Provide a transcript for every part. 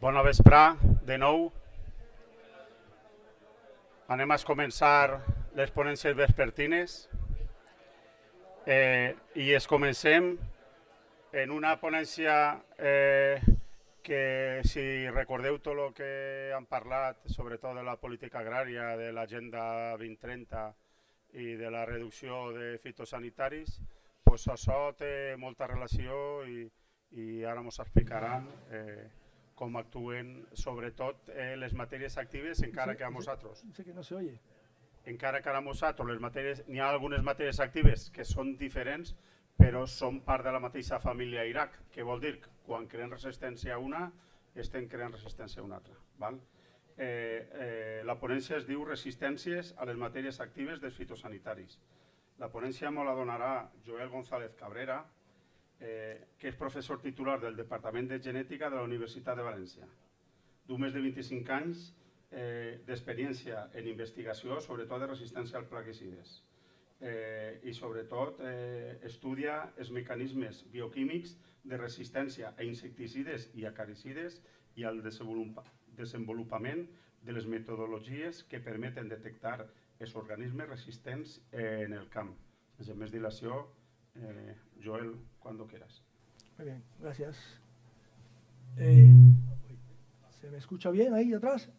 Bona vesprà, de nou. Anem a començar les ponències vespertines i es comencem en una ponència que, si recordeu tot el que han parlat, sobretot de la política agrària, de l'Agenda 2030 i de la reducció de fitosanitaris, doncs això té molta relació i ara ens explicaran com actuen sobretot les matèries actives, encara que a nosaltres. Sé que no se oye. Encara que a nosaltres n'hi ha algunes matèries actives que són diferents, però són part de la mateixa família Irac, que vol dir que quan creen resistència a una, estem creant resistència a una altra. Val? La ponència es diu Resistències a les matèries actives dels fitosanitaris. La ponència me la donarà Joel González Cabrera, que és professor titular del Departament de Genètica de la Universitat de València. Du més de 25 anys d'experiència en investigació, sobretot de resistència als plaguicides. I sobretot estudia els mecanismes bioquímics de resistència a insecticides i acaricides i el desenvolupament de les metodologies que permeten detectar els organismes resistents en el camp. Sense més dilació, Joel, cuando quieras. Muy bien, gracias. ¿Se me escucha bien ahí atrás?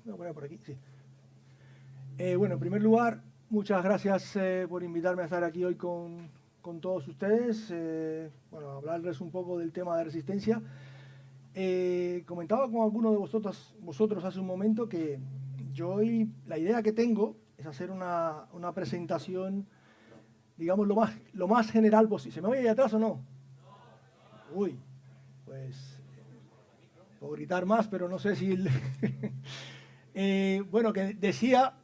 Voy a poner por aquí, sí. Bueno, en primer lugar, muchas gracias por invitarme a estar aquí hoy con todos ustedes. Bueno, hablarles un poco del tema de resistencia. Comentaba con alguno de vosotros hace un momento que yo hoy, la idea que tengo es hacer una presentación, digamos, lo más general posible. ¿Se me oye ahí atrás o no? Uy, pues puedo gritar más, pero no sé si... bueno, que decía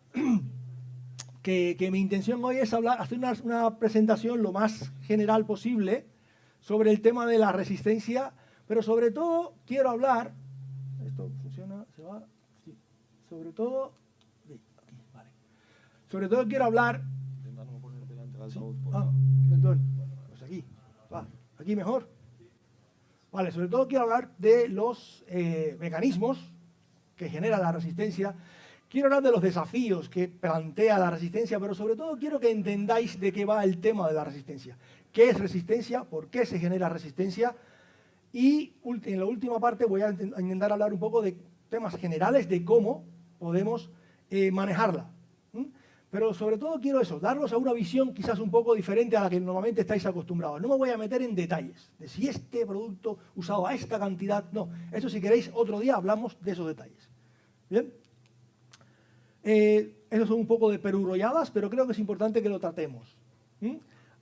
que mi intención hoy es hacer una presentación lo más general posible sobre el tema de la resistencia, pero sobre todo quiero hablar... ¿Esto funciona? ¿Se va? Sí. Sobre todo... Sí, aquí, vale. Sobre todo quiero hablar... ¿Sí? Ah, perdón. Pues aquí. Va. ¿Aquí mejor? Vale, sobre todo quiero hablar de los mecanismos que genera la resistencia. Quiero hablar de los desafíos que plantea la resistencia, pero sobre todo quiero que entendáis de qué va el tema de la resistencia. ¿Qué es resistencia? ¿Por qué se genera resistencia? Y en la última parte voy a intentar hablar un poco de temas generales de cómo podemos manejarla. Pero sobre todo quiero eso, daros a una visión quizás un poco diferente a la que normalmente estáis acostumbrados. No me voy a meter en detalles de si este producto usado a esta cantidad, no. Eso si queréis otro día hablamos de esos detalles. ¿Bien? Eso son un poco de perurrolladas, pero creo que es importante que lo tratemos.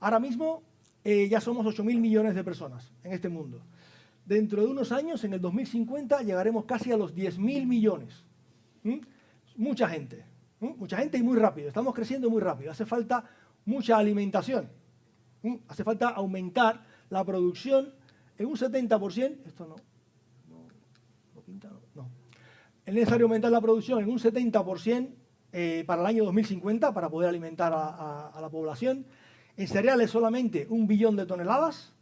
Ahora mismo ya somos 8.000 millones de personas en este mundo. Dentro de unos años, en el 2050, llegaremos casi a los 10.000 millones. Mucha gente. Mucha gente y muy rápido. Estamos creciendo muy rápido. Hace falta mucha alimentación. Hace falta aumentar la producción en un 70%. Esto no pinta, no. Es necesario aumentar la producción en un 70% para el año 2050 para poder alimentar a la población. En cereales solamente 1 billón de toneladas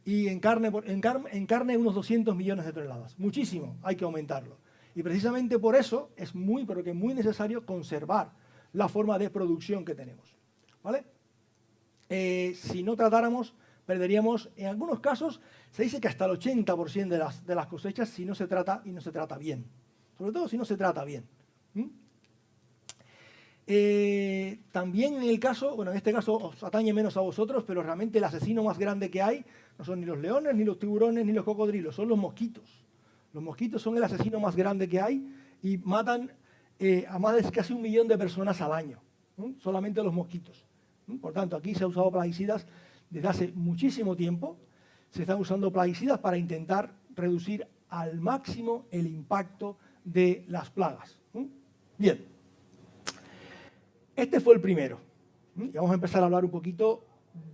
y en carne unos 200 millones de toneladas. Muchísimo, hay que aumentarlo. Y precisamente por eso es muy necesario conservar la forma de producción que tenemos. ¿Vale? Si no tratáramos, perderíamos, en algunos casos, se dice que hasta el 80% de las cosechas si no se trata y no se trata bien. Sobre todo si no se trata bien. También en el caso, bueno, en este caso os atañe menos a vosotros, pero realmente el asesino más grande que hay no son ni los leones, ni los tiburones, ni los cocodrilos, son los mosquitos. Los mosquitos son el asesino más grande que hay y matan a más de casi 1 millón de personas al año. Solamente los mosquitos. Por tanto, aquí se ha usado plaguicidas desde hace muchísimo tiempo. Se están usando plaguicidas para intentar reducir al máximo el impacto de las plagas. Bien. Este fue el primero. Y vamos a empezar a hablar un poquito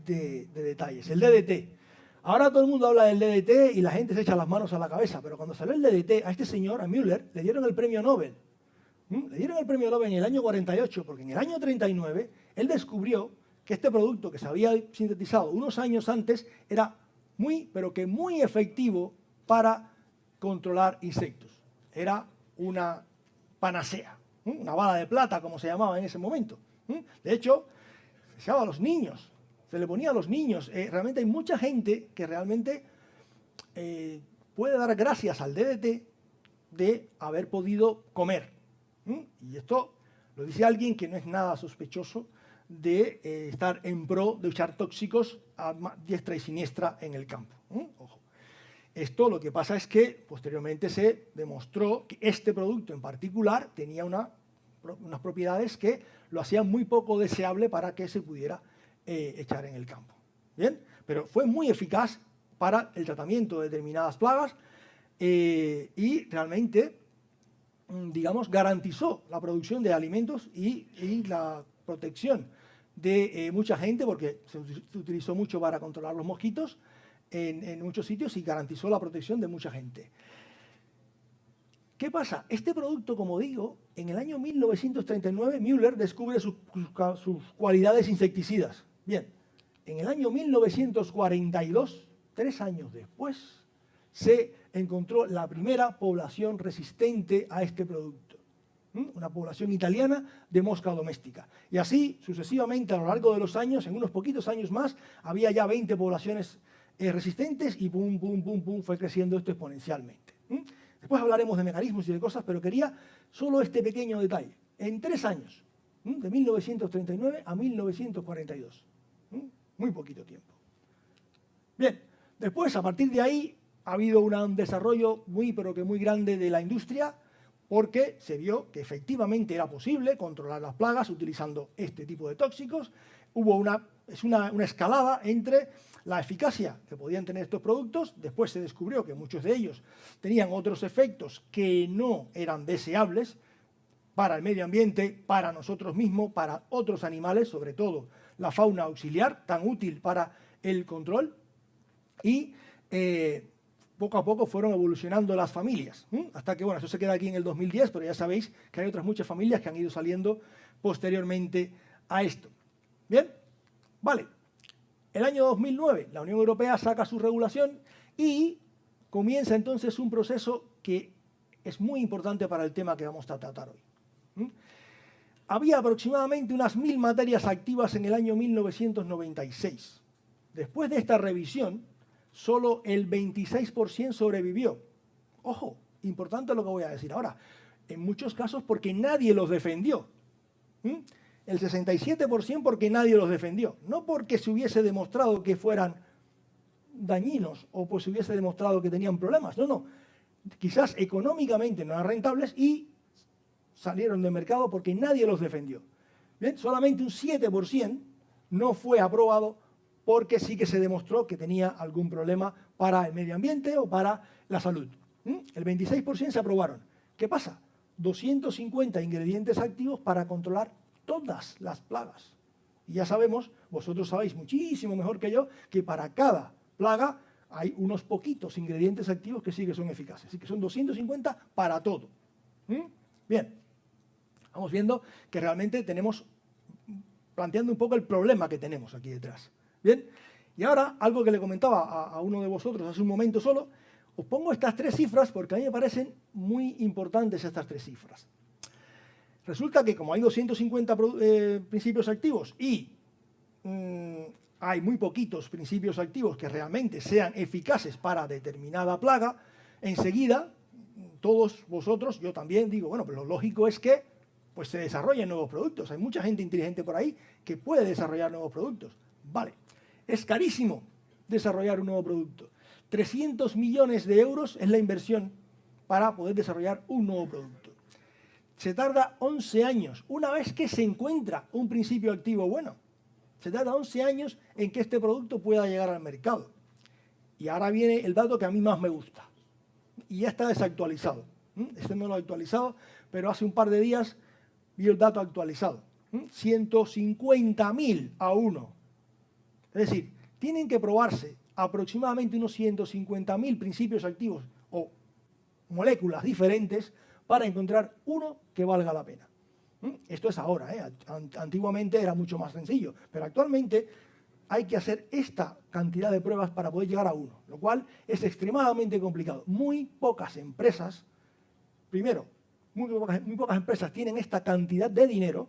de detalles. El DDT. Ahora todo el mundo habla del DDT y la gente se echa las manos a la cabeza, pero cuando salió el DDT, a este señor, a Müller, le dieron el premio Nobel. Le dieron el premio Nobel en el año 48, porque en el año 39 él descubrió que este producto que se había sintetizado unos años antes era muy efectivo para controlar insectos. era una panacea, una bala de plata, como se llamaba en ese momento. De hecho, se echaba a los niños, se le ponía a los niños. Realmente hay mucha gente que realmente puede dar gracias al DDT de haber podido comer. Y esto lo dice alguien que no es nada sospechoso de estar en pro de usar tóxicos a diestra y siniestra en el campo. Ojo. Esto lo que pasa es que posteriormente se demostró que este producto en particular tenía unas propiedades que lo hacían muy poco deseable para que se pudiera echar en el campo. ¿Bien? Pero fue muy eficaz para el tratamiento de determinadas plagas y realmente, digamos, garantizó la producción de alimentos y la protección de mucha gente, porque se utilizó mucho para controlar los mosquitos en muchos sitios y garantizó la protección de mucha gente. ¿Qué pasa? Este producto, como digo, en el año 1939 Müller descubre sus cualidades insecticidas. Bien, en el año 1942, 3 años después, se encontró la primera población resistente a este producto. Una población italiana de mosca doméstica. Y así, sucesivamente, a lo largo de los años, en unos poquitos años más, había ya 20 poblaciones resistentes y pum, pum, pum, pum, fue creciendo esto exponencialmente. Después hablaremos de mecanismos y de cosas, pero quería solo este pequeño detalle. En 3 años, de 1939 a 1942. Muy poquito tiempo. Bien, después, a partir de ahí, ha habido un desarrollo muy, pero que muy grande de la industria, porque se vio que efectivamente era posible controlar las plagas utilizando este tipo de tóxicos. Hubo una escalada entre la eficacia que podían tener estos productos. Después se descubrió que muchos de ellos tenían otros efectos que no eran deseables para el medio ambiente, para nosotros mismos, para otros animales, sobre todo la fauna auxiliar, tan útil para el control. Y poco a poco fueron evolucionando las familias, hasta que, bueno, eso se queda aquí en el 2010, pero ya sabéis que hay otras muchas familias que han ido saliendo posteriormente a esto. Bien, vale. El año 2009 la Unión Europea saca su regulación y comienza entonces un proceso que es muy importante para el tema que vamos a tratar hoy. Había aproximadamente unas 1000 materias activas en el año 1996. Después de esta revisión, solo el 26% sobrevivió. Ojo, importante lo que voy a decir ahora. En muchos casos porque nadie los defendió. El 67% porque nadie los defendió. No porque se hubiese demostrado que fueran dañinos o pues se hubiese demostrado que tenían problemas. No, no. Quizás económicamente no eran rentables y salieron del mercado porque nadie los defendió. Bien, solamente un 7% no fue aprobado porque sí que se demostró que tenía algún problema para el medio ambiente o para la salud. El 26% se aprobaron. ¿Qué pasa? 250 ingredientes activos para controlar todas las plagas. Y ya sabemos, vosotros sabéis muchísimo mejor que yo, que para cada plaga hay unos poquitos ingredientes activos que sí que son eficaces. Así que son 250 para todo. Bien, vamos viendo que realmente tenemos, planteando un poco el problema que tenemos aquí detrás. Bien, y ahora algo que le comentaba a uno de vosotros hace un momento solo, os pongo estas 3 cifras porque a mí me parecen muy importantes estas 3 cifras. Resulta que como hay 250 principios activos y hay muy poquitos principios activos que realmente sean eficaces para determinada plaga, enseguida todos vosotros, yo también digo, bueno, pero lo lógico es que pues, se desarrollen nuevos productos. Hay mucha gente inteligente por ahí que puede desarrollar nuevos productos. Vale. Es carísimo desarrollar un nuevo producto. 300 millones de euros es la inversión para poder desarrollar un nuevo producto. Se tarda 11 años. Una vez que se encuentra un principio activo bueno, se tarda 11 años en que este producto pueda llegar al mercado. Y ahora viene el dato que a mí más me gusta. Y ya está desactualizado. Este no lo he actualizado, pero hace un par de días vi el dato actualizado. 150.000 a 1. Es decir, tienen que probarse aproximadamente unos 150.000 principios activos o moléculas diferentes para encontrar uno que valga la pena. Esto es ahora, antiguamente era mucho más sencillo, pero actualmente hay que hacer esta cantidad de pruebas para poder llegar a uno, lo cual es extremadamente complicado. Muy pocas empresas primero, muy pocas empresas tienen esta cantidad de dinero,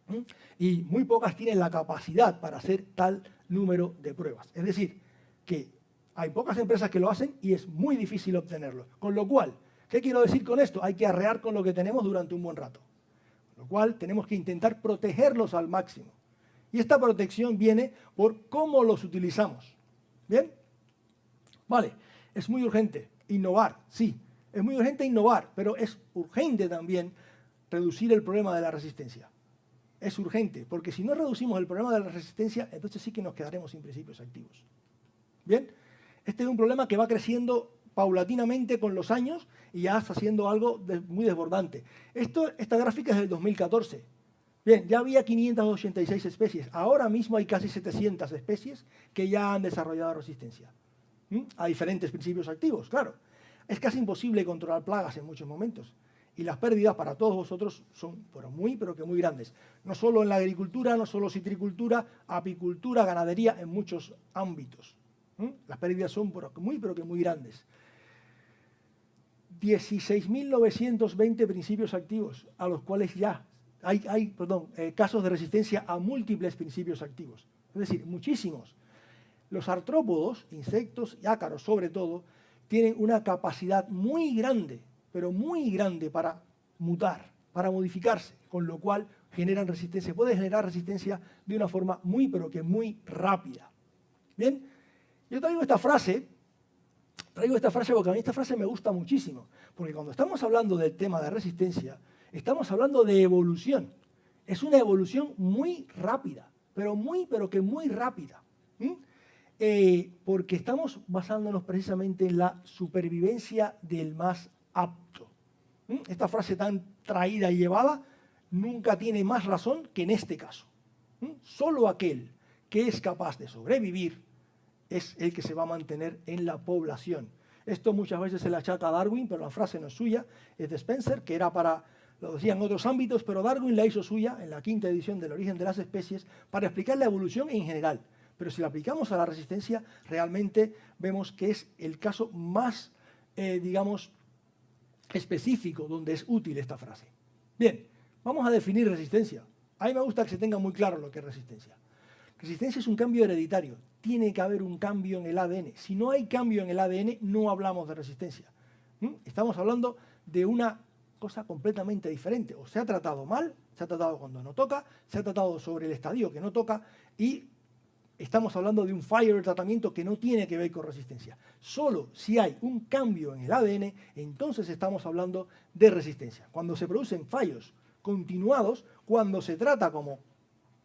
¿m? Y muy pocas tienen la capacidad para hacer tal número de pruebas. Es decir, que hay pocas empresas que lo hacen y es muy difícil obtenerlo. Con lo cual, ¿qué quiero decir con esto? Hay que arrear con lo que tenemos durante un buen rato. Con lo cual, tenemos que intentar protegerlos al máximo. Y esta protección viene por cómo los utilizamos. ¿Bien? Vale, es muy urgente innovar, sí. Es muy urgente innovar, pero es urgente también reducir el problema de la resistencia. Es urgente, porque si no reducimos el problema de la resistencia, entonces sí que nos quedaremos sin principios activos. ¿Bien? Este es un problema que va creciendo paulatinamente con los años y ya está siendo algo muy desbordante. Esta gráfica es del 2014. Bien, ya había 586 especies. Ahora mismo hay casi 700 especies que ya han desarrollado resistencia a diferentes principios activos, claro. Es casi imposible controlar plagas en muchos momentos. Y las pérdidas para todos vosotros son pero que muy grandes. No solo en la agricultura, no solo citricultura, apicultura, ganadería, en muchos ámbitos. Las pérdidas son pero que muy grandes. 16.920 principios activos, a los cuales ya hay casos de resistencia a múltiples principios activos. Es decir, muchísimos. Los artrópodos, insectos y ácaros sobre todo, tienen una capacidad muy grande, pero muy grande para mutar, para modificarse, con lo cual generan resistencia. Puede generar resistencia de una forma muy rápida. Bien, yo traigo esta frase porque a mí esta frase me gusta muchísimo, porque cuando estamos hablando del tema de resistencia, estamos hablando de evolución. Es una evolución muy rápida, pero que muy rápida. Porque estamos basándonos precisamente en la supervivencia del más apto. Esta frase tan traída y llevada nunca tiene más razón que en este caso. Solo aquel que es capaz de sobrevivir es el que se va a mantener en la población. Esto muchas veces se le achaca a Darwin, pero la frase no es suya, es de Spencer, que era lo decía en otros ámbitos, pero Darwin la hizo suya en la 5ª edición del Origen de las Especies para explicar la evolución en general. Pero si la aplicamos a la resistencia, realmente vemos que es el caso más, específico donde es útil esta frase. Bien, vamos a definir resistencia. A mí me gusta que se tenga muy claro lo que es resistencia. Resistencia es un cambio hereditario. Tiene que haber un cambio en el ADN. Si no hay cambio en el ADN, no hablamos de resistencia. Estamos hablando de una cosa completamente diferente. O se ha tratado mal, se ha tratado cuando no toca, se ha tratado sobre el estadio que no toca y estamos hablando de un fallo de tratamiento que no tiene que ver con resistencia. Solo si hay un cambio en el ADN, entonces estamos hablando de resistencia. Cuando se producen fallos continuados, cuando se trata como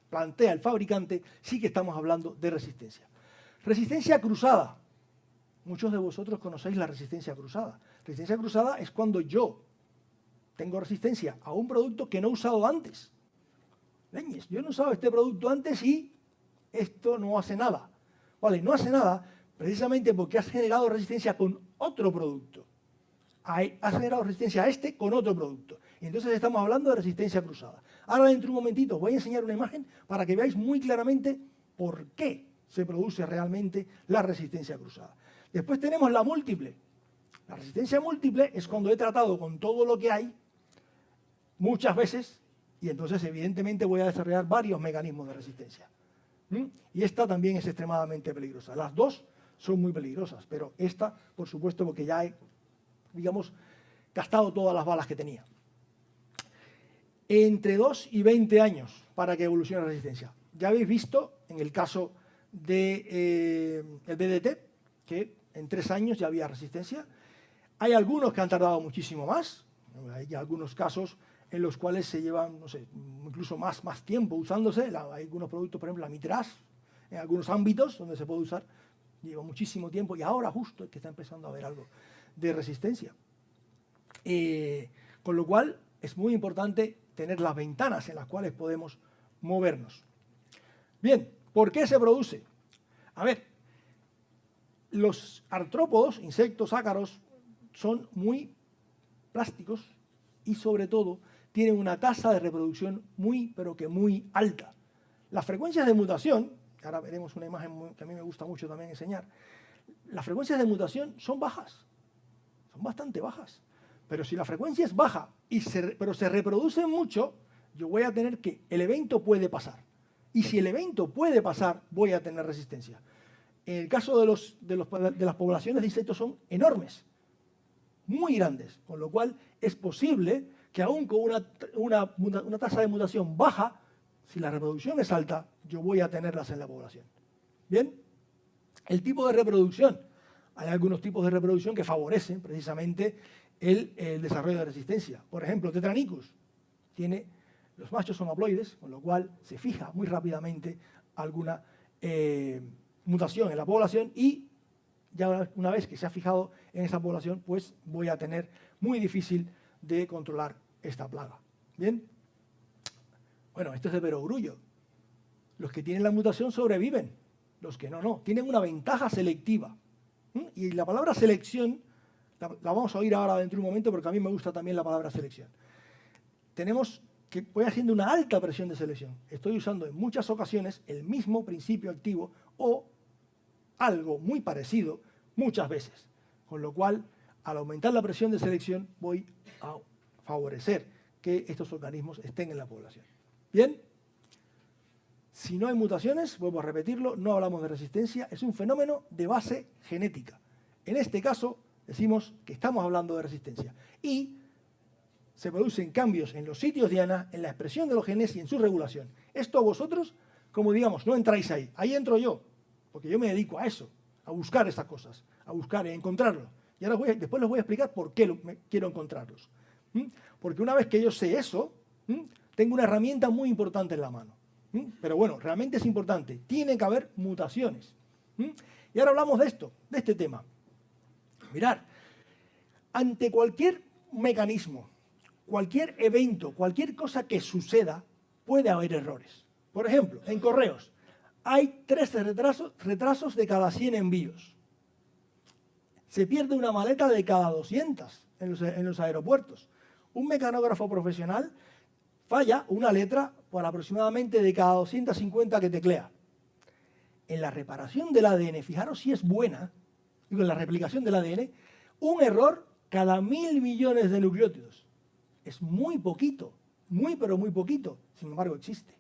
plantea el fabricante, sí que estamos hablando de resistencia. Resistencia cruzada. Muchos de vosotros conocéis la resistencia cruzada. Resistencia cruzada es cuando yo tengo resistencia a un producto que no he usado antes. Leñes, yo no he usado este producto antes y esto no hace nada. Vale, no hace nada precisamente porque has generado resistencia con otro producto. Has generado resistencia a este con otro producto. Y entonces estamos hablando de resistencia cruzada. Ahora dentro de un momentito os voy a enseñar una imagen para que veáis muy claramente por qué se produce realmente la resistencia cruzada. Después tenemos la múltiple. La resistencia múltiple es cuando he tratado con todo lo que hay muchas veces y entonces evidentemente voy a desarrollar varios mecanismos de resistencia. Y esta también es extremadamente peligrosa. Las dos son muy peligrosas, pero esta, por supuesto, porque ya he, gastado todas las balas que tenía. Entre 2 y 20 años para que evolucione la resistencia. Ya habéis visto en el caso del DDT que en 3 años ya había resistencia. Hay algunos que han tardado muchísimo más. Hay algunos casos en los cuales se llevan, no sé, incluso más tiempo usándose. Hay algunos productos, por ejemplo, la mitraz, en algunos ámbitos donde se puede usar, lleva muchísimo tiempo y ahora justo es que está empezando a haber algo de resistencia. Con lo cual es muy importante tener las ventanas en las cuales podemos movernos. Bien, ¿por qué se produce? A ver, los artrópodos, insectos, ácaros, son muy plásticos y sobre todo tienen una tasa de reproducción muy alta. Las frecuencias de mutación, que ahora veremos una imagen que a mí me gusta mucho también enseñar, las frecuencias de mutación son bajas, son bastante bajas. Pero si la frecuencia es baja, pero se reproduce mucho, yo voy a tener que el evento puede pasar. Y si el evento puede pasar, voy a tener resistencia. En el caso de las poblaciones de insectos son enormes, muy grandes, con lo cual es posible que aún con una tasa de mutación baja, si la reproducción es alta, yo voy a tenerlas en la población. ¿Bien? El tipo de reproducción. Hay algunos tipos de reproducción que favorecen precisamente el desarrollo de resistencia. Por ejemplo, Tetranicus los machos son haploides, con lo cual se fija muy rápidamente alguna mutación en la población y ya una vez que se ha fijado en esa población, pues voy a tener muy difícil de controlar esta plaga. ¿Bien? Bueno, esto es de perogrullo. Los que tienen la mutación sobreviven, los que no. Tienen una ventaja selectiva. Y la palabra selección, la vamos a oír ahora dentro de un momento porque a mí me gusta también la palabra selección. Tenemos que voy haciendo una alta presión de selección. Estoy usando en muchas ocasiones el mismo principio activo o algo muy parecido muchas veces. Con lo cual, al aumentar la presión de selección, voy a favorecer que estos organismos estén en la población. ¿Bien? Si no hay mutaciones, vuelvo a repetirlo, no hablamos de resistencia, es un fenómeno de base genética. En este caso, decimos que estamos hablando de resistencia. Y se producen cambios en los sitios diana, en la expresión de los genes y en su regulación. Esto a vosotros, como digamos, no entráis ahí. Ahí entro yo, porque yo me dedico a eso, a buscar estas cosas, a buscar y a encontrarlos. Y ahora después les voy a explicar por qué quiero encontrarlos. Porque una vez que yo sé eso, tengo una herramienta muy importante en la mano. Pero bueno, realmente es importante. Tiene que haber mutaciones. Y ahora hablamos de esto, de este tema. Mirad, ante cualquier mecanismo, cualquier evento, cualquier cosa que suceda, puede haber errores. Por ejemplo, en correos, hay 13 retrasos de cada 100 envíos. Se pierde una maleta de cada 200 en los aeropuertos. Un mecanógrafo profesional falla una letra por aproximadamente de cada 250 que teclea. En la reparación del ADN, fijaros si es buena, digo, en la replicación del ADN, un error cada 1000 millones de nucleótidos. Es muy poquito, pero muy poquito. Sin embargo, existe.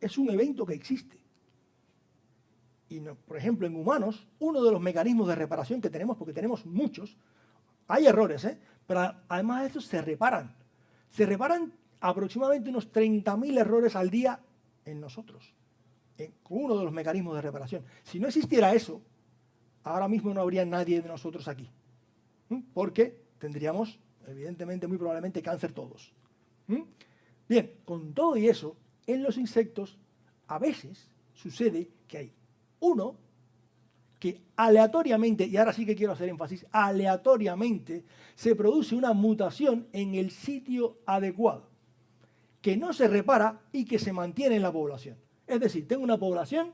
Es un evento que existe. Y, por ejemplo, en humanos, uno de los mecanismos de reparación que tenemos, porque tenemos muchos, hay errores, pero además de eso se reparan. Se reparan aproximadamente unos 30.000 errores al día en nosotros, con uno de los mecanismos de reparación. Si no existiera eso, ahora mismo no habría nadie de nosotros aquí, porque tendríamos, evidentemente, muy probablemente cáncer todos. Bien, con todo y eso, en los insectos a veces sucede que hay uno que aleatoriamente, y ahora sí que quiero hacer énfasis, aleatoriamente se produce una mutación en el sitio adecuado, que no se repara y que se mantiene en la población. Es decir, tengo una población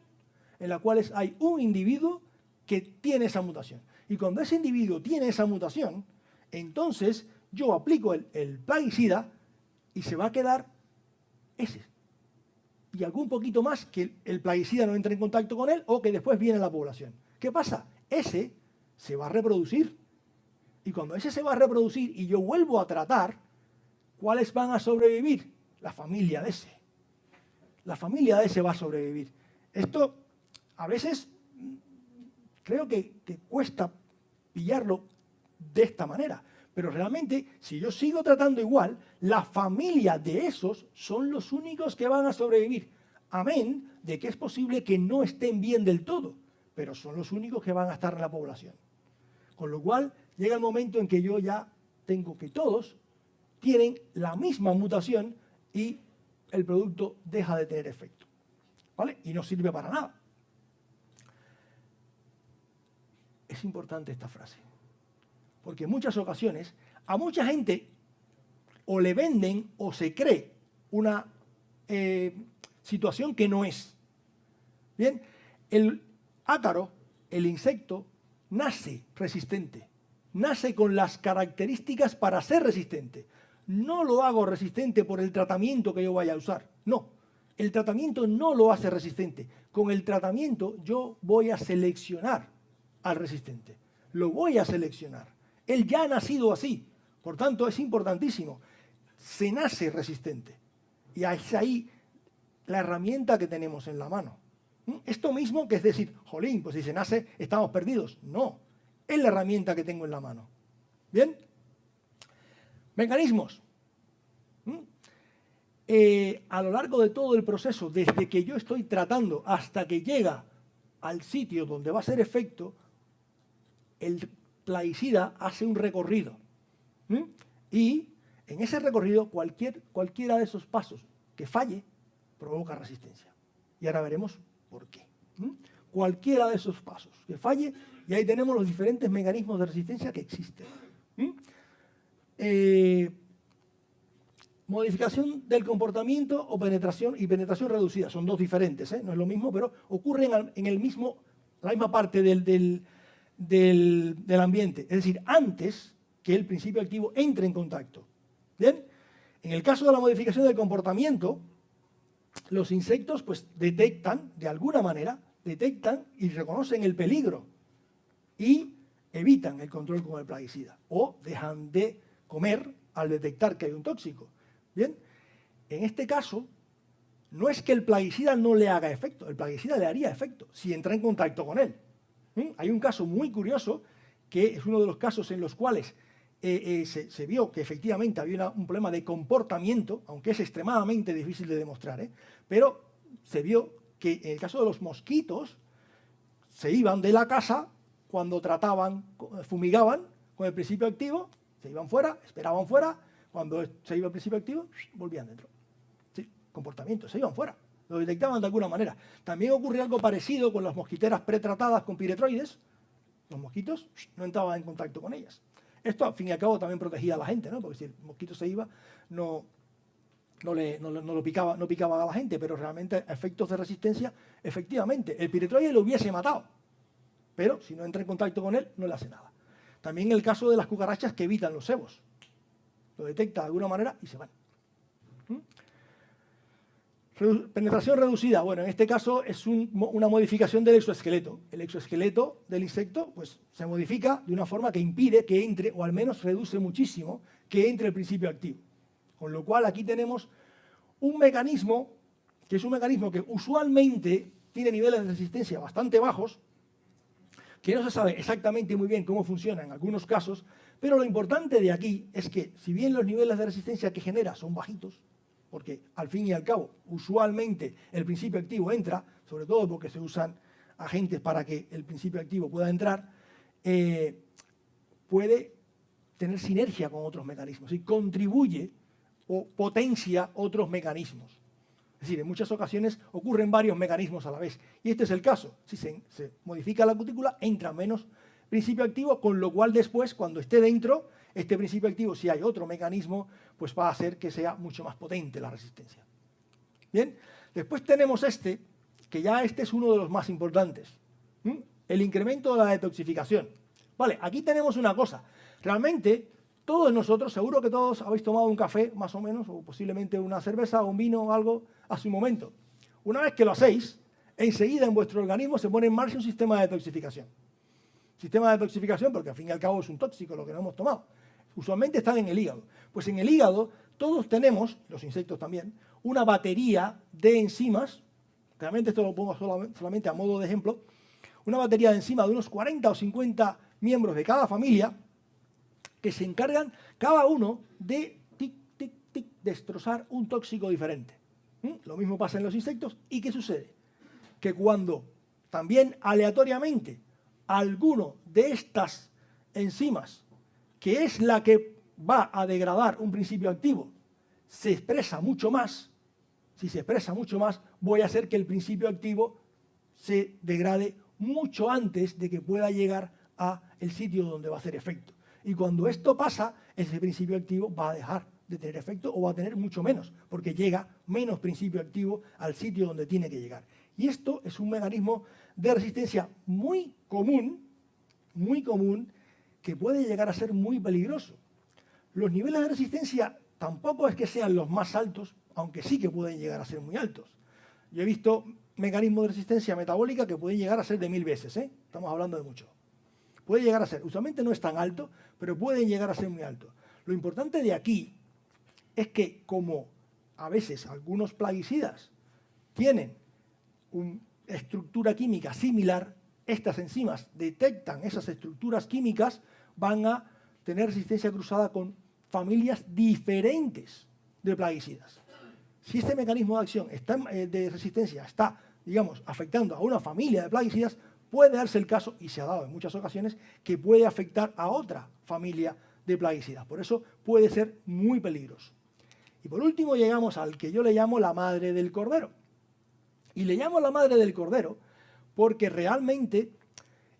en la cual hay un individuo que tiene esa mutación. Y cuando ese individuo tiene esa mutación, entonces yo aplico el plaguicida y se va a quedar ese. Y algún poquito más que el plaguicida no entre en contacto con él o que después viene a la población. ¿Qué pasa? Ese se va a reproducir. Y cuando ese se va a reproducir y yo vuelvo a tratar, ¿cuáles van a sobrevivir? La familia de ese. La familia de ese va a sobrevivir. Esto a veces creo que cuesta pillarlo de esta manera. Pero realmente, si yo sigo tratando igual, la familia de esos son los únicos que van a sobrevivir. Amén de que es posible que no estén bien del todo, pero son los únicos que van a estar en la población. Con lo cual, llega el momento en que yo ya tengo que todos tienen la misma mutación y el producto deja de tener efecto. ¿Vale? Y no sirve para nada. Es importante esta frase. Porque en muchas ocasiones a mucha gente o le venden o se cree una situación que no es. Bien, el ácaro, el insecto, nace resistente, nace con las características para ser resistente. No lo hago resistente por el tratamiento que yo vaya a usar, no. El tratamiento no lo hace resistente. Con el tratamiento yo voy a seleccionar al resistente. Lo voy a seleccionar. Él ya ha nacido así, Por tanto, es importantísimo. Se nace resistente. Y es ahí la herramienta que tenemos en la mano. Esto mismo que es decir, jolín, pues si se nace estamos perdidos. No, es la herramienta que tengo en la mano. ¿Bien? Mecanismos. A lo largo de todo el proceso, desde que yo estoy tratando hasta que llega al sitio donde va a hacer efecto, el plaguicida hace un recorrido. Y en ese recorrido, cualquiera de esos pasos que falle, provoca resistencia. Y ahora veremos por qué. Cualquiera de esos pasos que falle, y ahí tenemos los diferentes mecanismos de resistencia que existen. Modificación del comportamiento o penetración y penetración reducida. Son dos diferentes, no es lo mismo, pero ocurren en la misma parte del ambiente. Es decir, antes que el principio activo entre en contacto. ¿Bien? En el caso de la modificación del comportamiento, los insectos pues detectan, de alguna manera, detectan y reconocen el peligro y evitan el control con el plaguicida o dejan de comer al detectar que hay un tóxico. Bien, en este caso no es que el plaguicida no le haga efecto, el plaguicida le haría efecto si entra en contacto con él. Hay un caso muy curioso que es uno de los casos en los cuales se vio que efectivamente había un problema de comportamiento, aunque es extremadamente difícil de demostrar, pero se vio que en el caso de los mosquitos se iban de la casa cuando fumigaban con el principio activo, se iban fuera, esperaban fuera, cuando se iba el principio activo, volvían dentro. Sí, comportamiento, se iban fuera, lo detectaban de alguna manera. También ocurrió algo parecido con las mosquiteras pretratadas con piretroides, los mosquitos no entraban en contacto con ellas. Esto, al fin y al cabo, también protegía a la gente, ¿no? Porque si el mosquito se iba, no picaba a la gente, pero realmente a efectos de resistencia, efectivamente, el piretroide lo hubiese matado, pero si no entra en contacto con él, no le hace nada. También el caso de las cucarachas que evitan los cebos. Lo detecta de alguna manera y se van. Penetración reducida. Bueno, en este caso es una modificación del exoesqueleto. El exoesqueleto del insecto pues, se modifica de una forma que impide que entre, o al menos reduce muchísimo, que entre el principio activo. Con lo cual aquí tenemos un mecanismo, que es un mecanismo que usualmente tiene niveles de resistencia bastante bajos, que no se sabe exactamente muy bien cómo funciona en algunos casos, pero lo importante de aquí es que, si bien los niveles de resistencia que genera son bajitos, porque al fin y al cabo, usualmente el principio activo entra, sobre todo porque se usan agentes para que el principio activo pueda entrar, puede tener sinergia con otros mecanismos y contribuye o potencia otros mecanismos. Es decir, en muchas ocasiones ocurren varios mecanismos a la vez. Y este es el caso. Si se modifica la cutícula, entra menos principio activo, con lo cual después, cuando esté dentro, este principio activo, si hay otro mecanismo, pues va a hacer que sea mucho más potente la resistencia. Bien, después tenemos que ya este es uno de los más importantes. El incremento de la detoxificación. Vale, aquí tenemos una cosa. Realmente, todos nosotros, seguro que todos habéis tomado un café, más o menos, o posiblemente una cerveza o un vino o algo a su momento. Una vez que lo hacéis, enseguida en vuestro organismo se pone en marcha un sistema de detoxificación. Sistema de detoxificación porque al fin y al cabo es un tóxico lo que no hemos tomado. Usualmente están en el hígado. Pues en el hígado todos tenemos, los insectos también, una batería de enzimas, realmente esto lo pongo solamente a modo de ejemplo, una batería de enzimas de unos 40 o 50 miembros de cada familia que se encargan cada uno de destrozar un tóxico diferente. Lo mismo pasa en los insectos. ¿Y qué sucede? Que cuando también aleatoriamente alguno de estas enzimas, que es la que va a degradar un principio activo, se expresa mucho más, si se expresa mucho más, voy a hacer que el principio activo se degrade mucho antes de que pueda llegar al sitio donde va a hacer efecto. Y cuando esto pasa, ese principio activo va a dejar de tener efecto o va a tener mucho menos, porque llega menos principio activo al sitio donde tiene que llegar. Y esto es un mecanismo de resistencia muy común, que puede llegar a ser muy peligroso. Los niveles de resistencia tampoco es que sean los más altos, aunque sí que pueden llegar a ser muy altos. Yo he visto mecanismos de resistencia metabólica que pueden llegar a ser de 1000 veces, Estamos hablando de mucho. Puede llegar a ser, usualmente no es tan alto, pero pueden llegar a ser muy altos. Lo importante de aquí es que como a veces algunos plaguicidas tienen una estructura química similar, estas enzimas detectan esas estructuras químicas, van a tener resistencia cruzada con familias diferentes de plaguicidas. Si este mecanismo de acción de resistencia está, digamos, afectando a una familia de plaguicidas, puede darse el caso, y se ha dado en muchas ocasiones, que puede afectar a otra familia de plaguicidas. Por eso puede ser muy peligroso. Y por último llegamos al que yo le llamo la madre del cordero. Y le llamo la madre del cordero porque realmente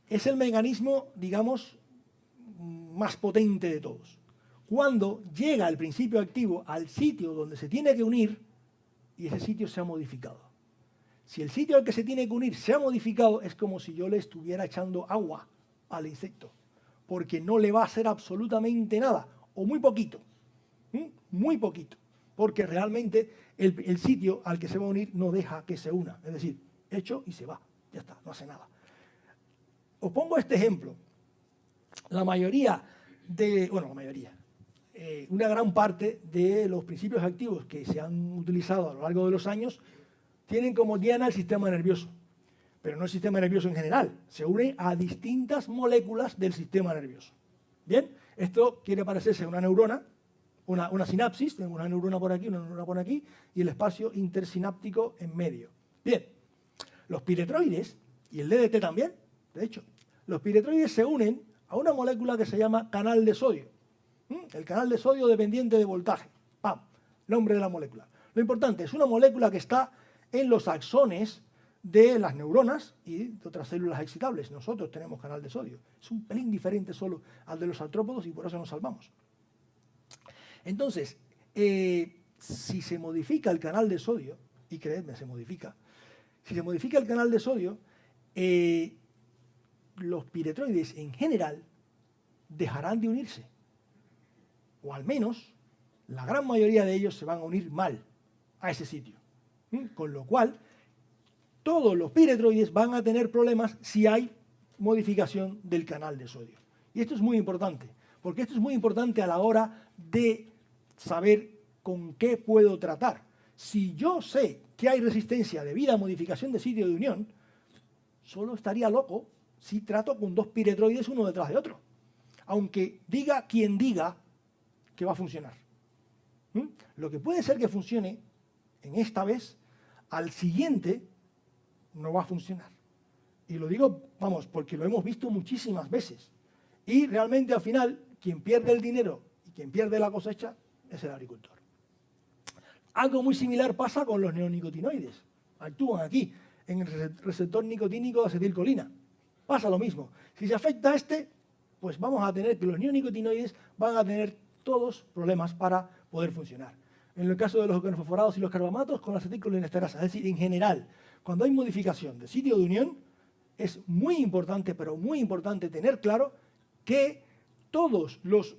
es el mecanismo, digamos, más potente de todos. Cuando llega el principio activo al sitio donde se tiene que unir y ese sitio se ha modificado. Si el sitio al que se tiene que unir se ha modificado, es como si yo le estuviera echando agua al insecto, porque no le va a hacer absolutamente nada, o muy poquito, muy poquito, porque realmente el sitio al que se va a unir no deja que se una, es decir, hecho y se va, ya está, no hace nada. Os pongo este ejemplo. Una gran parte de los principios activos que se han utilizado a lo largo de los años tienen como diana el sistema nervioso, pero no el sistema nervioso en general, se une a distintas moléculas del sistema nervioso. Bien, esto quiere parecerse a una neurona, una sinapsis, tengo una neurona por aquí, una neurona por aquí, y el espacio intersináptico en medio. Bien, los piretroides, y el DDT también, de hecho, los piretroides se unen a una molécula que se llama canal de sodio. El canal de sodio dependiente de voltaje. ¡Pam! Nombre de la molécula. Lo importante, es una molécula que está en los axones de las neuronas y de otras células excitables. Nosotros tenemos canal de sodio. Es un pelín diferente solo al de los artrópodos y por eso nos salvamos. Entonces, si se modifica el canal de sodio, y creedme, se modifica, si se modifica el canal de sodio, los piretroides en general dejarán de unirse. O al menos, la gran mayoría de ellos se van a unir mal a ese sitio. Con lo cual, todos los piretroides van a tener problemas si hay modificación del canal de sodio. Y esto es muy importante, porque esto es muy importante a la hora de saber con qué puedo tratar. Si yo sé que hay resistencia debido a modificación de sitio de unión, solo estaría loco si trato con dos piretroides uno detrás de otro. Aunque diga quien diga que va a funcionar. Lo que puede ser que funcione en esta vez, al siguiente no va a funcionar. Y lo digo, vamos, porque lo hemos visto muchísimas veces. Y realmente al final, quien pierde el dinero y quien pierde la cosecha es el agricultor. Algo muy similar pasa con los neonicotinoides. Actúan aquí, en el receptor nicotínico de acetilcolina. Pasa lo mismo. Si se afecta a este, pues vamos a tener que los neonicotinoides van a tener todos problemas para poder funcionar. En el caso de los organofosforados y los carbamatos, con la acetilcolinesterasa. Es decir, en general, cuando hay modificación de sitio de unión, es muy importante, pero muy importante tener claro que todos los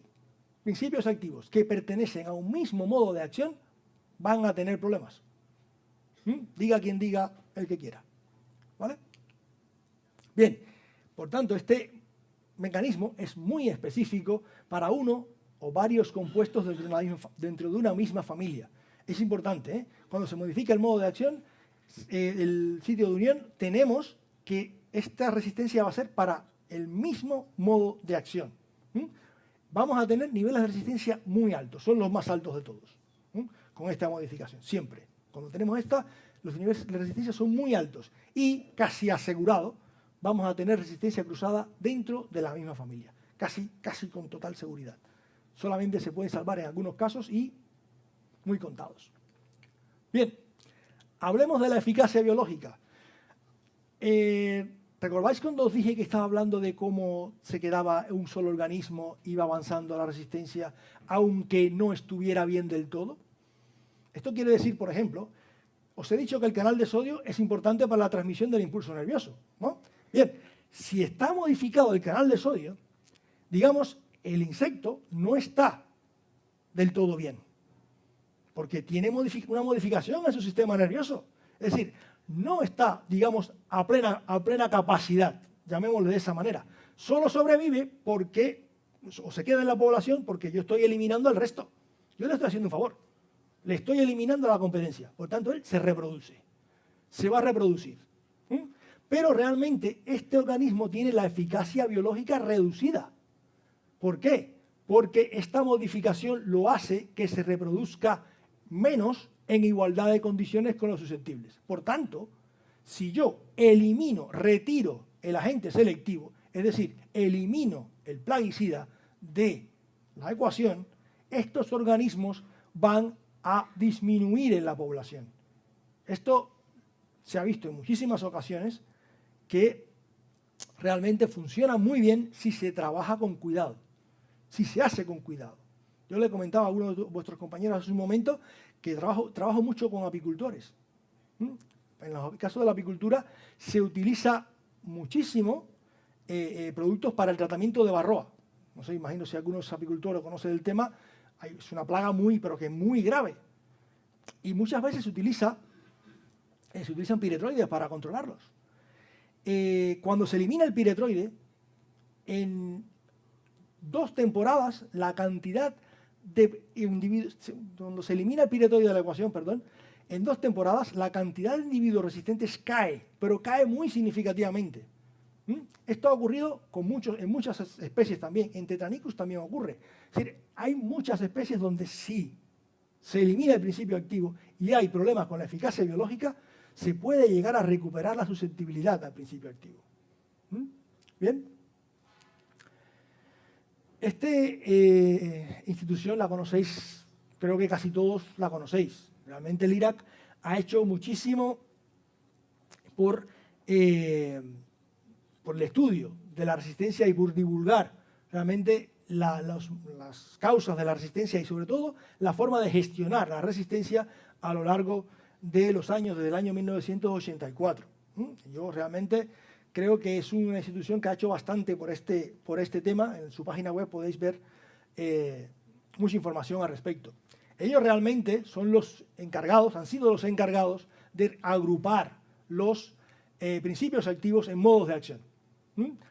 principios activos que pertenecen a un mismo modo de acción van a tener problemas. Diga quien diga el que quiera. ¿Vale? Bien, por tanto, este mecanismo es muy específico para uno o varios compuestos dentro de una misma familia. Es importante, ¿eh? Cuando se modifica el modo de acción, el sitio de unión, tenemos que esta resistencia va a ser para el mismo modo de acción. Vamos a tener niveles de resistencia muy altos, son los más altos de todos, con esta modificación, siempre. Cuando tenemos esta, los niveles de resistencia son muy altos y casi asegurado vamos a tener resistencia cruzada dentro de la misma familia, casi con total seguridad. Solamente se puede salvar en algunos casos y muy contados. Bien, hablemos de la eficacia biológica. ¿Recordáis cuando os dije que estaba hablando de cómo se quedaba un solo organismo, iba avanzando la resistencia, aunque no estuviera bien del todo? Esto quiere decir, por ejemplo, os he dicho que el canal de sodio es importante para la transmisión del impulso nervioso, ¿no? Bien, si está modificado el canal de sodio, digamos, el insecto no está del todo bien, porque tiene una modificación en su sistema nervioso. Es decir, no está, digamos, a plena capacidad, llamémoslo de esa manera. Solo sobrevive porque o se queda en la población porque yo estoy eliminando al resto. Yo le estoy haciendo un favor. Le estoy eliminando la competencia. Por tanto, él se reproduce. Se va a reproducir. Pero realmente este organismo tiene la eficacia biológica reducida. ¿Por qué? Porque esta modificación lo hace que se reproduzca menos en igualdad de condiciones con los susceptibles. Por tanto, si yo elimino, retiro el agente selectivo, es decir, elimino el plaguicida de la ecuación, estos organismos van a disminuir en la población. Esto se ha visto en muchísimas ocasiones que realmente funciona muy bien si se trabaja con cuidado, si se hace con cuidado. Yo le comentaba a uno de vuestros compañeros hace un momento que trabajo mucho con apicultores. En el caso de la apicultura se utiliza muchísimo productos para el tratamiento de varroa. No sé, imagino si algunos apicultores conocen el tema, es una plaga pero que es muy grave. Y muchas veces se utilizan piretroides para controlarlos. Cuando se elimina el piretroide, en 2 temporadas la cantidad de individuos, cuando se elimina el piretroide de la ecuación, en 2 temporadas la cantidad de individuos resistentes cae, pero cae muy significativamente. Esto ha ocurrido en muchas especies también, en Tetranicus también ocurre. Es decir, hay muchas especies donde sí se elimina el principio activo y hay problemas con la eficacia biológica, se puede llegar a recuperar la susceptibilidad al principio activo. ¿Bien? Esta institución la conocéis, creo que casi todos la conocéis. Realmente el IRAC ha hecho muchísimo por el estudio de la resistencia y por divulgar realmente las causas de la resistencia y sobre todo la forma de gestionar la resistencia a lo largo de los años, desde el año 1984. Yo realmente creo que es una institución que ha hecho bastante por este tema. En su página web podéis ver mucha información al respecto. Ellos realmente son los encargados, han sido los encargados de agrupar los principios activos en modos de acción,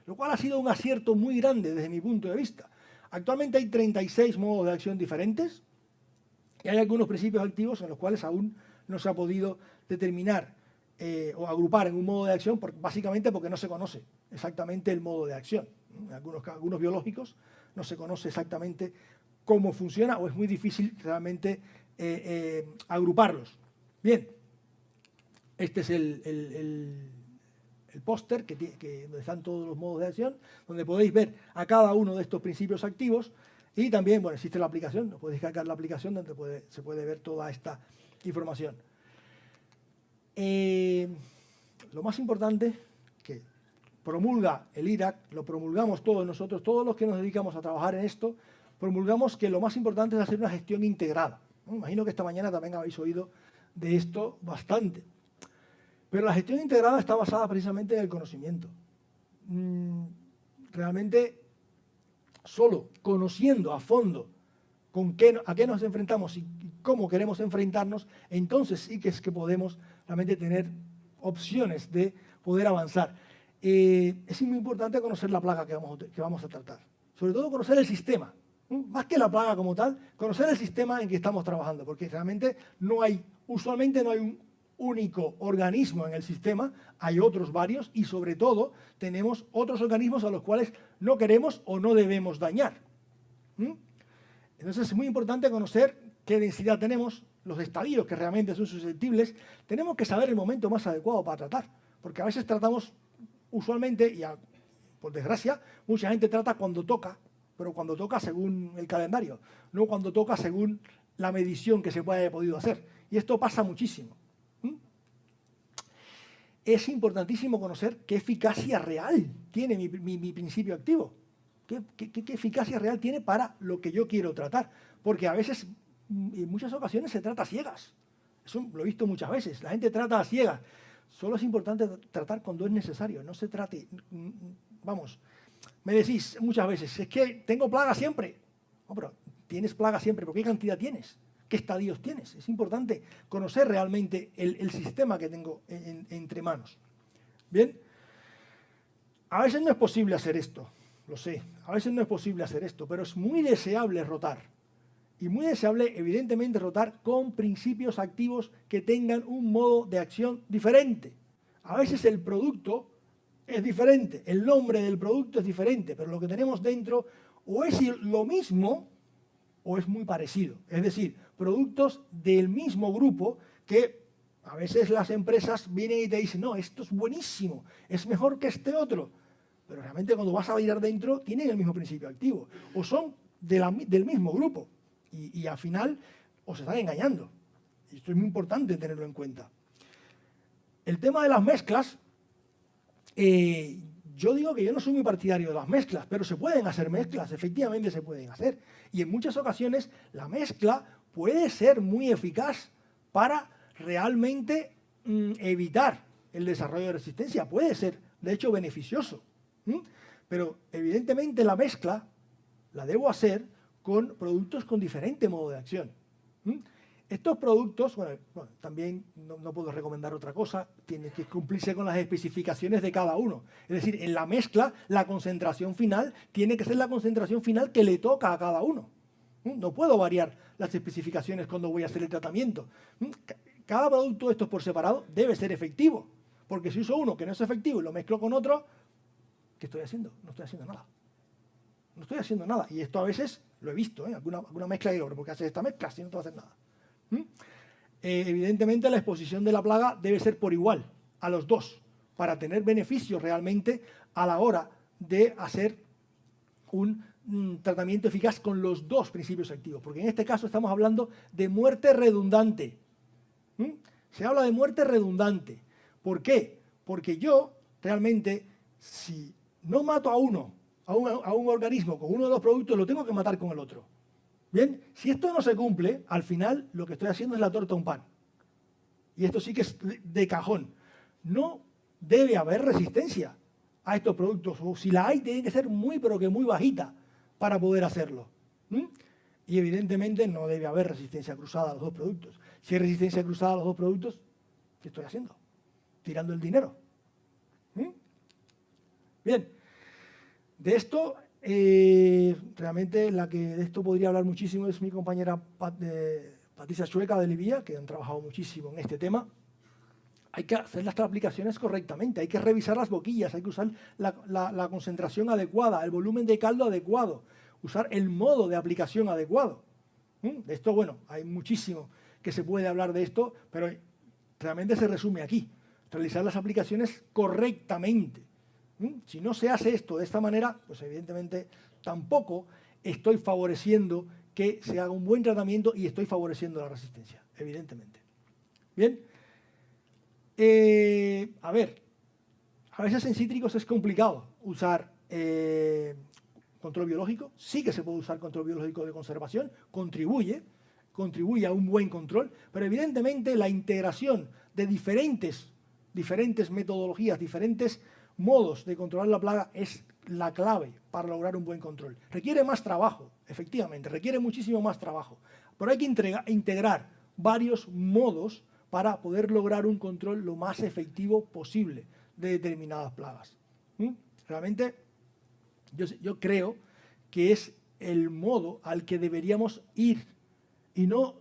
lo cual ha sido un acierto muy grande desde mi punto de vista. Actualmente hay 36 modos de acción diferentes y hay algunos principios activos en los cuales aún no se ha podido determinar o agrupar en un modo de acción, básicamente porque no se conoce exactamente el modo de acción. En algunos biológicos no se conoce exactamente cómo funciona o es muy difícil realmente agruparlos. Bien, este es el póster donde están todos los modos de acción, donde podéis ver a cada uno de estos principios activos y también, bueno, existe la aplicación, podéis descargar la aplicación donde se puede ver toda esta información. Lo más importante que promulga el IRAC, lo promulgamos todos nosotros, todos los que nos dedicamos a trabajar en esto, promulgamos que lo más importante es hacer una gestión integrada. Imagino que esta mañana también habéis oído de esto bastante. Pero la gestión integrada está basada precisamente en el conocimiento. Realmente, solo conociendo a fondo a qué nos enfrentamos y cómo queremos enfrentarnos, entonces sí que es que podemos realmente tener opciones de poder avanzar. Es muy importante conocer la plaga que vamos a tratar. Sobre todo conocer el sistema. Más que la plaga como tal, conocer el sistema en que estamos trabajando, porque realmente usualmente no hay un único organismo en el sistema, hay otros varios y sobre todo tenemos otros organismos a los cuales no queremos o no debemos dañar. Entonces es muy importante conocer qué densidad tenemos, los estadios que realmente son susceptibles. Tenemos que saber el momento más adecuado para tratar, porque a veces tratamos usualmente, y por desgracia, mucha gente trata cuando toca, pero cuando toca según el calendario, no cuando toca según la medición que se haya podido hacer. Y esto pasa muchísimo. Es importantísimo conocer qué eficacia real tiene mi principio activo. ¿Qué eficacia real tiene para lo que yo quiero tratar? Porque a veces, en muchas ocasiones, se trata a ciegas. Eso lo he visto muchas veces. La gente trata a ciegas. Solo es importante tratar cuando es necesario. No se trate... Vamos, me decís muchas veces, es que tengo plaga siempre. No, pero tienes plaga siempre, pero ¿qué cantidad tienes? ¿Qué estadios tienes? Es importante conocer realmente el sistema que tengo entre manos. Bien, a veces no es posible hacer esto. lo sé. A veces no es posible hacer esto, pero es muy deseable rotar. Y muy deseable, evidentemente, rotar con principios activos que tengan un modo de acción diferente. A veces el producto es diferente, el nombre del producto es diferente, pero lo que tenemos dentro o es lo mismo o es muy parecido. Es decir, productos del mismo grupo que a veces las empresas vienen y te dicen, no, esto es buenísimo, es mejor que este otro. Pero realmente cuando vas a mirar dentro tienen el mismo principio activo o son del mismo grupo. Y al final os están engañando. Y esto es muy importante tenerlo en cuenta. El tema de las mezclas, yo digo que yo no soy muy partidario de las mezclas, pero se pueden hacer mezclas, efectivamente se pueden hacer. Y en muchas ocasiones la mezcla puede ser muy eficaz para realmente evitar el desarrollo de resistencia. Puede ser, de hecho, beneficioso. Pero evidentemente la mezcla la debo hacer con productos con diferente modo de acción. Estos productos, bueno, también no puedo recomendar otra cosa, tiene que cumplirse con las especificaciones de cada uno. Es decir, en la mezcla, la concentración final tiene que ser la concentración final que le toca a cada uno. No puedo variar las especificaciones cuando voy a hacer el tratamiento. Cada producto de estos por separado debe ser efectivo, porque si uso uno que no es efectivo y lo mezclo con otro, ¿qué estoy haciendo? No estoy haciendo nada. No estoy haciendo nada. Y esto a veces lo he visto, alguna mezcla de oro, porque haces esta mezcla si no te va a hacer nada. Evidentemente la exposición de la plaga debe ser por igual a los dos, para tener beneficios realmente a la hora de hacer un tratamiento eficaz con los dos principios activos. Porque en este caso estamos hablando de muerte redundante. Se habla de muerte redundante. ¿Por qué? Porque yo realmente, si no mato a un organismo con uno de los productos, lo tengo que matar con el otro. Bien, si esto no se cumple, al final lo que estoy haciendo es la torta a un pan. Y esto sí que es de cajón. No debe haber resistencia a estos productos. O si la hay, tiene que ser muy, pero que muy bajita para poder hacerlo. Y evidentemente no debe haber resistencia cruzada a los dos productos. Si hay resistencia cruzada a los dos productos, ¿qué estoy haciendo? Tirando el dinero. Bien, de esto, realmente la que de esto podría hablar muchísimo es mi compañera Patricia Chueca de Libia, que han trabajado muchísimo en este tema. Hay que hacer las aplicaciones correctamente, hay que revisar las boquillas, hay que usar la concentración adecuada, el volumen de caldo adecuado, usar el modo de aplicación adecuado. De esto, bueno, hay muchísimo que se puede hablar de esto, pero realmente se resume aquí. Realizar las aplicaciones correctamente. Si no se hace esto de esta manera, pues evidentemente tampoco estoy favoreciendo que se haga un buen tratamiento y estoy favoreciendo la resistencia, evidentemente. Bien. A ver, a veces en cítricos es complicado usar control biológico. Sí que se puede usar control biológico de conservación, contribuye a un buen control, pero evidentemente la integración de diferentes metodologías, diferentes modos de controlar la plaga es la clave para lograr un buen control. Requiere más trabajo, efectivamente, requiere muchísimo más trabajo, pero hay que integrar varios modos para poder lograr un control lo más efectivo posible de determinadas plagas. Realmente yo creo que es el modo al que deberíamos ir y no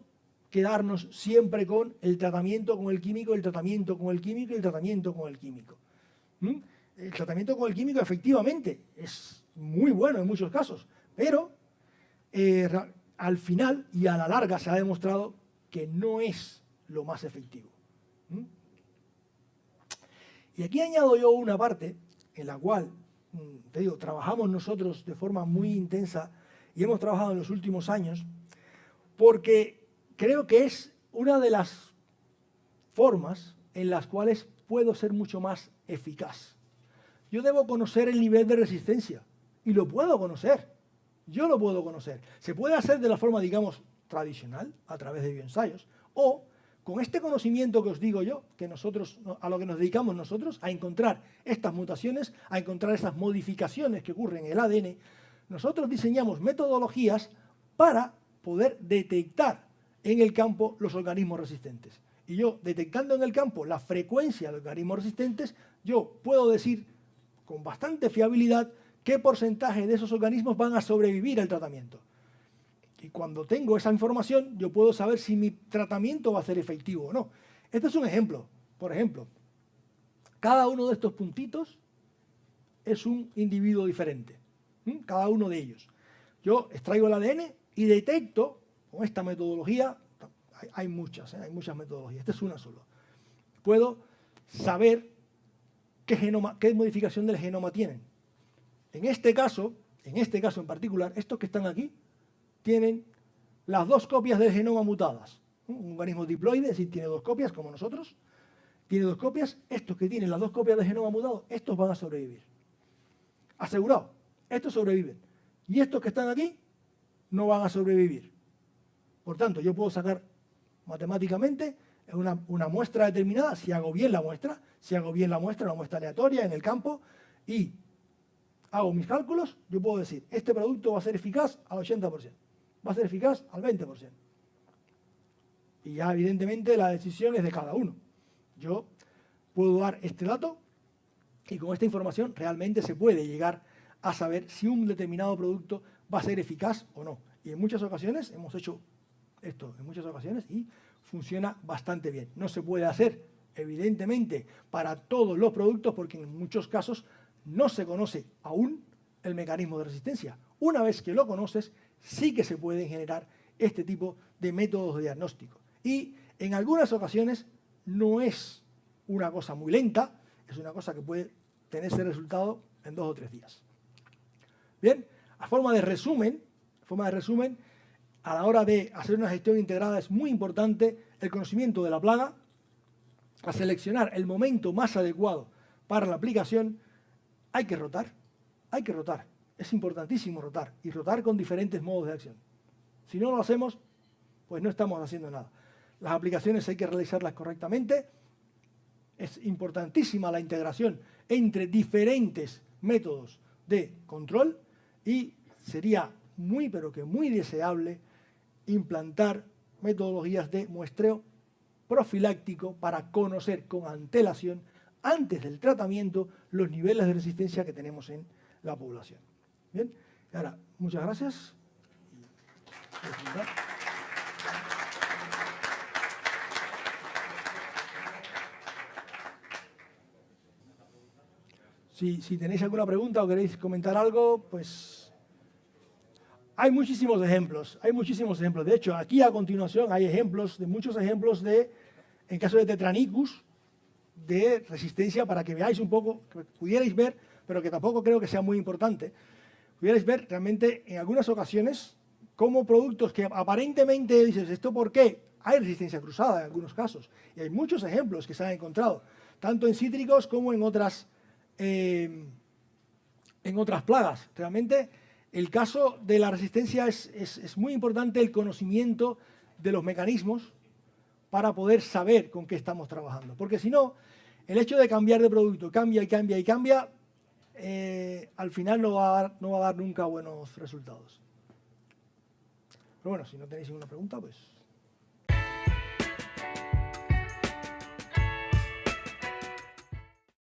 quedarnos siempre con el tratamiento con el químico, el tratamiento con el químico y el tratamiento con el químico. El tratamiento con el químico efectivamente es muy bueno en muchos casos, pero al final y a la larga se ha demostrado que no es lo más efectivo. Y aquí añado yo una parte en la cual, te digo, trabajamos nosotros de forma muy intensa y hemos trabajado en los últimos años porque creo que es una de las formas en las cuales puedo ser mucho más eficaz. Yo debo conocer el nivel de resistencia y lo puedo conocer. Yo lo puedo conocer. Se puede hacer de la forma, digamos, tradicional, a través de bioensayos, o con este conocimiento que os digo yo, que nosotros, a lo que nos dedicamos nosotros, a encontrar estas mutaciones, a encontrar estas modificaciones que ocurren en el ADN, nosotros diseñamos metodologías para poder detectar en el campo los organismos resistentes. Y yo, detectando en el campo la frecuencia de organismos resistentes, yo puedo decir con bastante fiabilidad qué porcentaje de esos organismos van a sobrevivir al tratamiento. Y cuando tengo esa información, yo puedo saber si mi tratamiento va a ser efectivo o no. Este es un ejemplo. Por ejemplo, cada uno de estos puntitos es un individuo diferente. Cada uno de ellos. Yo extraigo el ADN y detecto, con esta metodología, hay muchas metodologías, esta es una sola. Puedo saber qué modificación del genoma tienen. En este caso en particular, estos que están aquí, tienen las 2 copias del genoma mutadas. Un organismo diploide, es decir, tiene 2 copias, como nosotros, tiene 2 copias. Estos que tienen las 2 copias del genoma mutado, estos van a sobrevivir. Asegurado, estos sobreviven. Y estos que están aquí, no van a sobrevivir. Por tanto, yo puedo sacar matemáticamente una muestra determinada, si hago bien la muestra, una muestra aleatoria en el campo, y hago mis cálculos, yo puedo decir, este producto va a ser eficaz al 80%, va a ser eficaz al 20%. Y ya evidentemente la decisión es de cada uno. Yo puedo dar este dato y con esta información realmente se puede llegar a saber si un determinado producto va a ser eficaz o no. Y en muchas ocasiones hemos hecho esto, y funciona bastante bien. No se puede hacer, evidentemente, para todos los productos porque en muchos casos no se conoce aún el mecanismo de resistencia. Una vez que lo conoces, sí que se pueden generar este tipo de métodos de diagnóstico. Y en algunas ocasiones no es una cosa muy lenta, es una cosa que puede tener ese resultado en 2 o 3 días. Bien, a forma de resumen, a la hora de hacer una gestión integrada es muy importante el conocimiento de la plaga, a seleccionar el momento más adecuado para la aplicación. Hay que rotar, es importantísimo rotar, y rotar con diferentes modos de acción. Si no lo hacemos, pues no estamos haciendo nada. Las aplicaciones hay que realizarlas correctamente, es importantísima la integración entre diferentes métodos de control y sería muy, pero que muy deseable implantar metodologías de muestreo profiláctico para conocer con antelación, antes del tratamiento, los niveles de resistencia que tenemos en la población. Bien, ahora, muchas gracias. Si tenéis alguna pregunta o queréis comentar algo, pues hay muchísimos ejemplos. De hecho, aquí a continuación hay muchos ejemplos en caso de Tetranicus, de resistencia, para que veáis un poco, que pudierais ver, pero que tampoco creo que sea muy importante, pudierais ver realmente en algunas ocasiones cómo productos que aparentemente dices, ¿esto por qué? Hay resistencia cruzada en algunos casos. Y hay muchos ejemplos que se han encontrado, tanto en cítricos como en otras plagas. Realmente el caso de la resistencia es muy importante el conocimiento de los mecanismos para poder saber con qué estamos trabajando. Porque si no, el hecho de cambiar de producto, cambia, al final no va a dar nunca buenos resultados. Pero bueno, si no tenéis ninguna pregunta, pues...